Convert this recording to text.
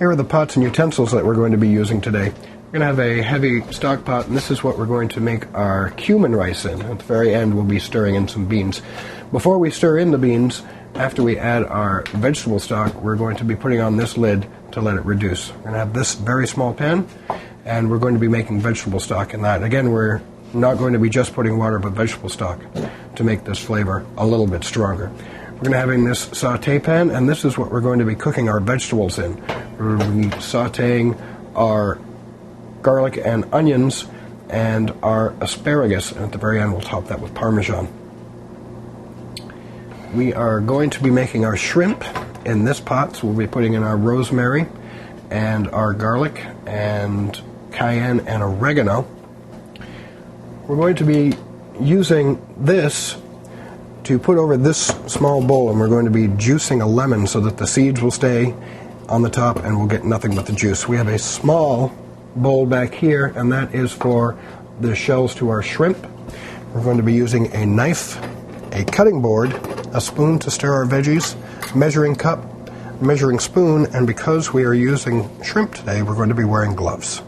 Here are the pots and utensils that we're going to be using today. We're going to have a heavy stock pot, and this is what we're going to make our cumin rice in. At the very end, we'll be stirring in some beans. Before we stir in the beans, after we add our vegetable stock, we're going to be putting on this lid to let it reduce. We're going to have this very small pan, and we're going to be making vegetable stock in that. Again, we're not going to be just putting water, but vegetable stock to make this flavor a little bit stronger. We're going to having this saute pan, and this is what we're going to be cooking our vegetables in. We're going to be sauteing our garlic and onions and our asparagus, and at the very end we'll top that with Parmesan. We are going to be making our shrimp in this pot, so we'll be putting in our rosemary and our garlic and cayenne and oregano. We're going to be using this to put over this small bowl, and we're going to be juicing a lemon so that the seeds will stay on the top and we'll get nothing but the juice. We have a small bowl back here, and that is for the shells to our shrimp. We're going to be using a knife, a cutting board, a spoon to stir our veggies, measuring cup, measuring spoon, and because we are using shrimp today, we're going to be wearing gloves.